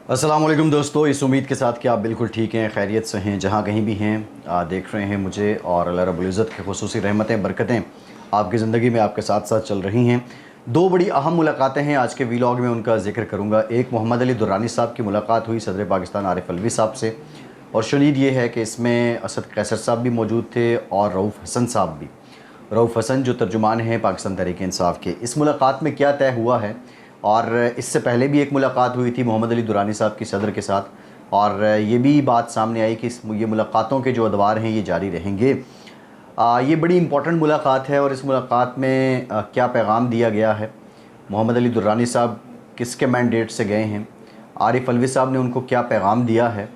अस्सलाम वालेकुम दोस्तों, इस उम्मीद के साथ कि आप बिल्कुल ठीक हैं, खैरियत से हैं, जहाँ कहीं भी हैं देख रहे हैं मुझे, और अल्लाह रब्बुल इज़्ज़त की खुसूसी रहमतें बरकतें आपकी ज़िंदगी में आपके साथ साथ चल रही हैं। दो बड़ी अहम मुलाकातें हैं आज के वीलॉग में, उनका ज़िक्र करूँगा। एक मोहम्मद अली दुर्रानी साहब की मुलाकात हुई सदर पाकिस्तान आरिफ अलवी साहब से, और शदीद ये है कि इसमें असद कैसर साहब भी मौजूद थे और रऊफ़ हसन साहब भी। रऊफ़ हसन जो तर्जुमान हैं पाकिस्तान तहरीक इंसाफ के। इस मुलाकात में क्या तय हुआ है, और इससे पहले भी एक मुलाकात हुई थी मोहम्मद अली दुरानी साहब की सदर के साथ, और ये भी बात सामने आई कि ये मुलाकातों के जो अदवार हैं ये जारी रहेंगे। ये बड़ी इंपॉर्टेंट मुलाकात है, और इस मुलाकात में क्या पैगाम दिया गया है, मोहम्मद अली दुरानी साहब किसके मैंडेट से गए हैं, आरिफ अलवी साहब ने उनको क्या पैगाम दिया है,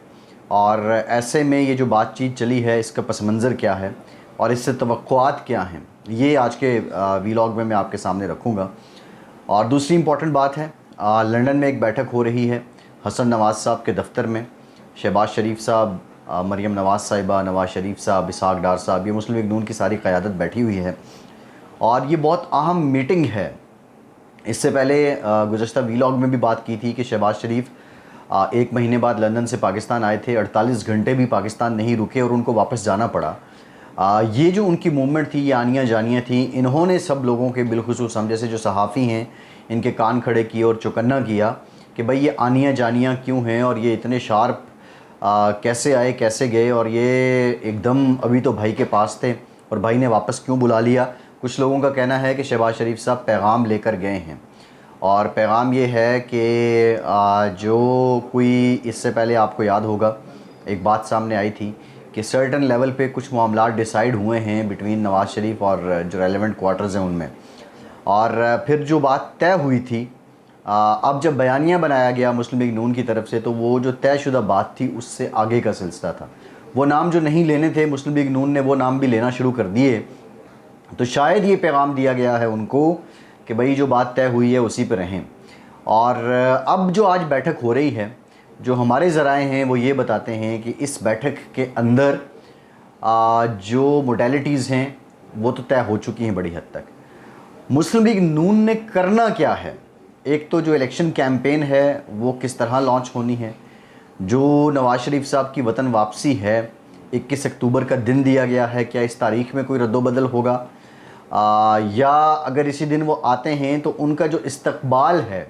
और ऐसे में ये जो बातचीत चली है इसका पस मंज़र क्या है और इससे तवक्कुआत क्या हैं, ये आज के वीलॉग में मैं आपके सामने रखूँगा। और दूसरी इंपॉर्टेंट बात है, लंदन में एक बैठक हो रही है हसन नवाज़ साहब के दफ्तर में। शहबाज शरीफ साहब, मरीम नवाज़ साहिबा, नवाज़ शरीफ साहब, इसहाक डार साहब, ये मुस्लिम लीग नून की सारी क़यादत बैठी हुई है, और ये बहुत अहम मीटिंग है। इससे पहले गुज़श्ता वीलॉग में भी बात की थी कि शहबाज शरीफ एक महीने बाद लंदन से पाकिस्तान आए थे, 48 घंटे भी पाकिस्तान नहीं रुके और उनको वापस जाना पड़ा। ये जो उनकी मूवमेंट थी, ये आनियाँ जानियाँ थी, इन्होंने सब लोगों के बिलखुसूस हम जैसे जो सहाफ़ी हैं इनके कान खड़े किए और चौकन्ना किया कि भाई ये आनियाँ जानियाँ क्यों हैं, और ये इतने शार्प कैसे आए कैसे गए, और ये एकदम अभी तो भाई के पास थे और भाई ने वापस क्यों बुला लिया। कुछ लोगों का कहना है कि शहबाज शरीफ साहब पैगाम लेकर गए हैं, और पैगाम ये है कि जो कोई इससे पहले आपको याद होगा एक बात सामने आई थी कि सर्टन लेवल पे कुछ मामलात डिसाइड हुए हैं बिटवीन नवाज़ शरीफ और जो रेलेवेंट क्वार्टर्स हैं उनमें, और फिर जो बात तय हुई थी, अब जब बयानिया बनाया गया मुस्लिम लीग नून की तरफ से, तो वो जो तयशुदा बात थी उससे आगे का सिलसिला था। वो नाम जो नहीं लेने थे मुस्लिम लीग नून ने वो नाम भी लेना शुरू कर दिए। तो शायद ये पैगाम दिया गया है उनको कि भाई जो बात तय हुई है उसी पर रहें। और अब जो आज बैठक हो रही है, जो हमारे ज़राए हैं वो ये बताते हैं कि इस बैठक के अंदर जो मोडेलिटीज़ हैं वो तो तय हो चुकी हैं बड़ी हद तक। मुस्लिम लीग नून ने करना क्या है, एक तो जो इलेक्शन कैंपेन है वो किस तरह लॉन्च होनी है, जो नवाज़ शरीफ साहब की वतन वापसी है 21 अक्टूबर का दिन दिया गया है, क्या इस तारीख़ में कोई रद्दोबदल होगा, या अगर इसी दिन वो आते हैं तो उनका जो इस्तकबाल है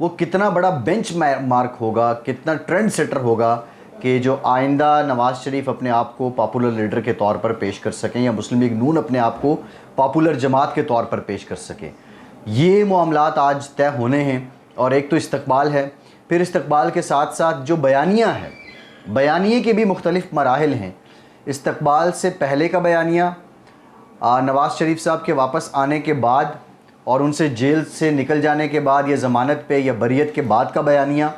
वो कितना बड़ा बेंच मार्क होगा, कितना ट्रेंड सेटर होगा कि जो आइंदा नवाज़ शरीफ अपने आप को पॉपुलर लीडर के तौर पर पेश कर सकें, या मुस्लिम लीग नून अपने आप को पॉपुलर जमात के तौर पर पेश कर सके। ये मामलात आज तय होने हैं, और एक तो इस्तकबाल है, फिर इस्तकबाल के साथ साथ जो बयानिया है, बयानिए के भी मुख्तलिफ मराहिल हैं। इस्तकबाल से पहले का बयानिया, नवाज़ शरीफ साहब के वापस आने के बाद और उनसे जेल से निकल जाने के बाद, या ज़मानत पे या बरियत के बाद का बयानिया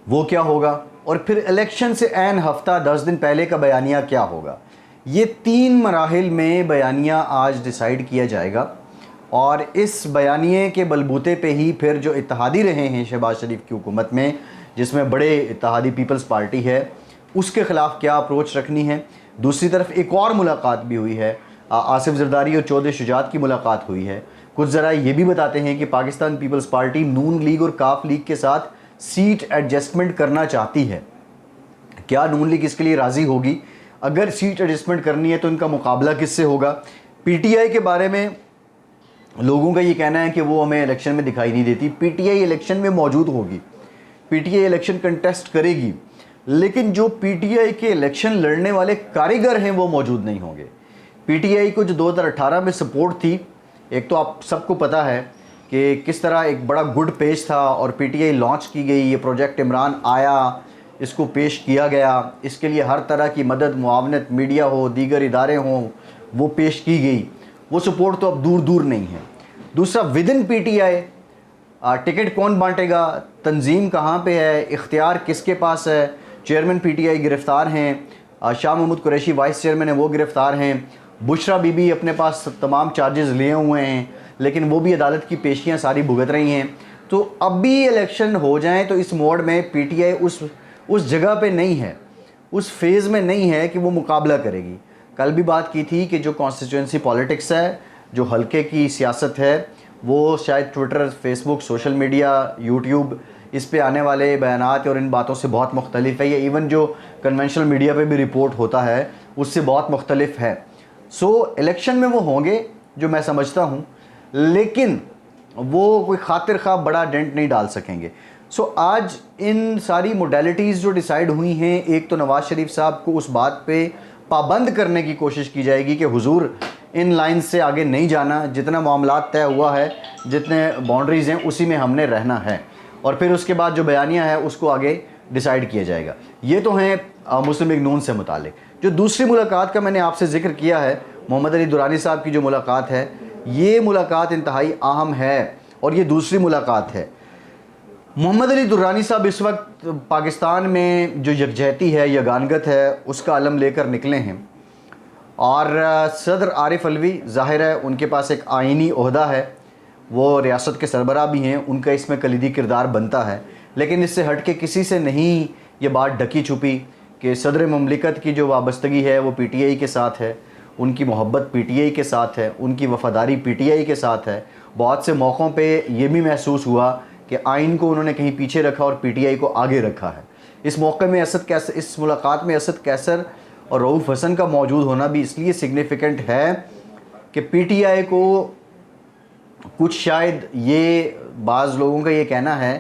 वो क्या होगा, और फिर इलेक्शन से ऐन हफ्ता 10 दिन पहले का बयानिया क्या होगा। ये 3 मराहिल में बयानिया आज डिसाइड किया जाएगा, और इस बयानिए के बलबूते पे ही फिर जो इत्तेहादी रहे हैं शहबाज शरीफ की हुकूमत में, जिसमें बड़े इत्तेहादी पीपल्स पार्टी है, उसके ख़िलाफ़ क्या अप्रोच रखनी है। दूसरी तरफ एक और मुलाकात भी हुई है, आसिफ जरदारी और चौधरी शुजात की मुलाकात हुई है। कुछ ज़रा ये भी बताते हैं कि पाकिस्तान पीपल्स पार्टी नून लीग और काफ लीग के साथ सीट एडजस्टमेंट करना चाहती है। क्या नून लीग इसके लिए राज़ी होगी? अगर सीट एडजस्टमेंट करनी है तो इनका मुकाबला किससे होगा? पीटीआई के बारे में लोगों का ये कहना है कि वो हमें इलेक्शन में दिखाई नहीं देती। पीटीआई इलेक्शन में मौजूद होगी, पीटीआई इलेक्शन कंटेस्ट करेगी, लेकिन जो पीटीआई के इलेक्शन लड़ने वाले कारीगर हैं वो मौजूद नहीं होंगे। पीटीआई को जो 2018 में सपोर्ट थी, एक तो आप सबको पता है कि किस तरह एक बड़ा गुड पेज था और पीटीआई लॉन्च की गई, ये प्रोजेक्ट इमरान आया, इसको पेश किया गया, इसके लिए हर तरह की मदद मुआवनत, मीडिया हो, दीगर इदारे हों, वो पेश की गई। वो सपोर्ट तो अब दूर दूर नहीं है। दूसरा, विद इन पीटीआई टिकट कौन बांटेगा, तंजीम कहाँ पे है, इख्तियार किसके पास है। चेयरमैन पीटीआई गिरफ़्तार हैं, शाह महमूद कुरैशी वाइस चेयरमैन है वो गिरफ़्तार हैं, बुशरा बीबी अपने पास तमाम चार्जेस लिए हुए हैं, लेकिन वो भी अदालत की पेशियाँ सारी भुगत रही हैं। तो अब भी इलेक्शन हो जाए तो इस मोड में पीटीआई उस जगह पे नहीं है, उस फेज़ में नहीं है कि वो मुकाबला करेगी। कल भी बात की थी कि जो कॉन्स्टिट्यूंसी पॉलिटिक्स है, जो हल्के की सियासत है, वो शायद Twitter, Facebook, social media, YouTube, اس پہ آنے والے بیانات اور ان باتوں سے بہت مختلف ہے. یہ ایون جو کنونشنل میڈیا پہ بھی رپورٹ ہوتا ہے اس سے بہت مختلف ہے. سو الیکشن میں وہ ہوں گے جو میں سمجھتا ہوں, لیکن وہ کوئی خاطر خواہ بڑا ڈینٹ نہیں ڈال سکیں گے. سو آج ان ساری موڈیلٹیز جو ڈیسائیڈ ہوئی ہیں, ایک تو نواز شریف صاحب کو اس بات پہ پابند کرنے کی کوشش کی جائے گی کہ حضور ان لائن سے آگے نہیں جانا, جتنا معاملات طے ہوا ہے, جتنے باؤنڈریز ہیں اسی میں ہم نے رہنا ہے, اور پھر اس کے بعد جو بیانیہ ہے اس کو آگے ڈیسائیڈ کیا جائے گا. یہ تو ہیں مسلم لیگ نون سے متعلق. جو دوسری ملاقات کا میں نے آپ سے ذکر کیا ہے, محمد علی درانی صاحب کی جو ملاقات ہے, یہ ملاقات انتہائی اہم ہے, اور یہ دوسری ملاقات ہے. محمد علی درانی صاحب اس وقت پاکستان میں جو یکجہتی ہے, یگانگت ہے, اس کا علم لے کر نکلے ہیں, اور صدر عارف علوی ظاہر ہے ان کے پاس ایک آئینی عہدہ ہے, وہ ریاست کے سربراہ بھی ہیں, ان کا اس میں کلیدی کردار بنتا ہے. لیکن اس سے ہٹ کے کسی سے نہیں یہ بات ڈھکی چھپی کہ صدر مملکت کی جو وابستگی ہے وہ پی ٹی آئی کے ساتھ ہے, ان کی محبت پی ٹی آئی کے ساتھ ہے, ان کی وفاداری پی ٹی آئی کے ساتھ ہے. بہت سے موقعوں پہ یہ بھی محسوس ہوا کہ آئین کو انہوں نے کہیں پیچھے رکھا اور پی ٹی آئی کو آگے رکھا ہے. اس موقع میں اس ملاقات میں اسد کیسر اور رؤوف حسن کا موجود ہونا بھی اس لیے سگنیفیکنٹ ہے کہ پی ٹی آئی کو کچھ شاید یہ بعض لوگوں کا یہ کہنا ہے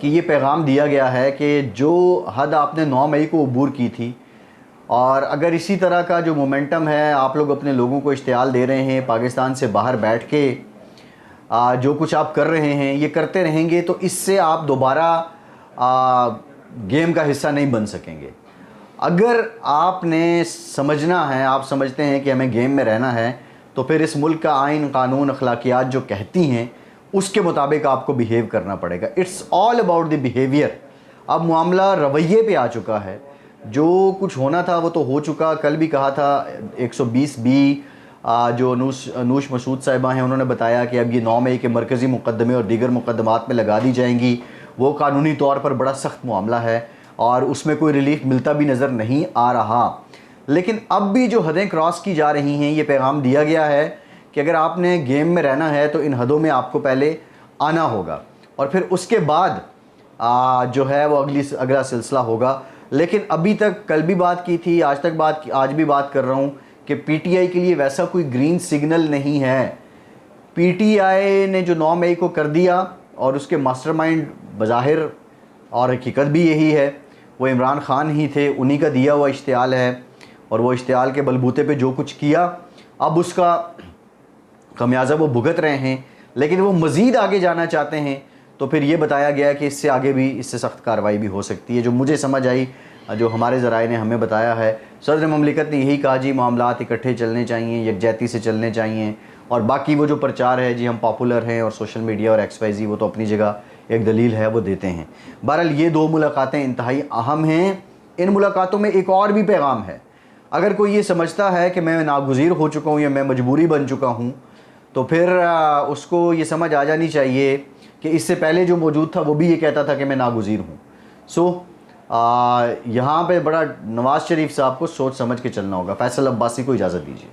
کہ یہ پیغام دیا گیا ہے کہ جو حد آپ نے 9 مئی کو عبور کی تھی, اور اگر اسی طرح کا جو مومنٹم ہے, آپ لوگ اپنے لوگوں کو اشتعال دے رہے ہیں, پاکستان سے باہر بیٹھ کے جو کچھ آپ کر رہے ہیں یہ کرتے رہیں گے, تو اس سے آپ دوبارہ گیم کا حصہ نہیں بن سکیں گے. اگر آپ نے سمجھنا ہے, آپ سمجھتے ہیں کہ ہمیں گیم میں رہنا ہے, تو پھر اس ملک کا آئین, قانون, اخلاقیات جو کہتی ہیں اس کے مطابق آپ کو بیہیو کرنا پڑے گا. It's all about the behaviour. اب معاملہ رویے پہ آ چکا ہے, جو کچھ ہونا تھا وہ تو ہو چکا. کل بھی کہا تھا 120B جو نوش مسعود صاحبہ ہیں, انہوں نے بتایا کہ اب یہ 9 مئی کے مرکزی مقدمے اور دیگر مقدمات میں لگا دی جائیں گی. وہ قانونی طور پر بڑا سخت معاملہ ہے اور اس میں کوئی ریلیف ملتا بھی نظر نہیں آ رہا. لیکن اب بھی جو حدیں کراس کی جا رہی ہیں, یہ پیغام دیا گیا ہے کہ اگر آپ نے گیم میں رہنا ہے تو ان حدوں میں آپ کو پہلے آنا ہوگا, اور پھر اس کے بعد جو ہے وہ اگلا سلسلہ ہوگا. لیکن ابھی تک, کل بھی بات کی تھی, آج بھی بات کر رہا ہوں کہ پی ٹی آئی کے لیے ویسا کوئی گرین سگنل نہیں ہے. پی ٹی آئی نے جو 9 مئی کو کر دیا, اور اس کے ماسٹر مائنڈ بظاہر اور حقیقت بھی یہی ہے, وہ عمران خان ہی تھے, انہی کا دیا ہوا اشتعال ہے, اور وہ اشتعال کے بلبوتے پہ جو کچھ کیا اب اس کا خمیازہ وہ بھگت رہے ہیں. لیکن وہ مزید آگے جانا چاہتے ہیں, تو پھر یہ بتایا گیا کہ اس سے آگے بھی, اس سے سخت کارروائی بھی ہو سکتی ہے. جو مجھے سمجھ آئی, جو ہمارے ذرائع نے ہمیں بتایا ہے, صدر مملکت نے یہی کہا جی معاملات اکٹھے چلنے چاہیے, یکجہتی سے چلنے چاہیے, اور باقی وہ جو پرچار ہے جی ہم پاپولر ہیں اور سوشل میڈیا اور ایکس وائی زی, وہ تو اپنی جگہ ایک دلیل ہے وہ دیتے ہیں. بہرحال یہ 2 ملاقاتیں انتہائی اہم ہیں. ان ملاقاتوں میں ایک اور بھی پیغام ہے. اگر کوئی یہ سمجھتا ہے کہ میں ناگزیر ہو چکا ہوں یا میں مجبوری بن چکا ہوں, تو پھر اس کو یہ سمجھ آ جانی چاہیے کہ اس سے پہلے جو موجود تھا وہ بھی یہ کہتا تھا کہ میں ناگزیر ہوں. سو یہاں پہ بڑا نواز شریف صاحب کو سوچ سمجھ کے چلنا ہوگا. فیصل عباسی کو اجازت دیجیے.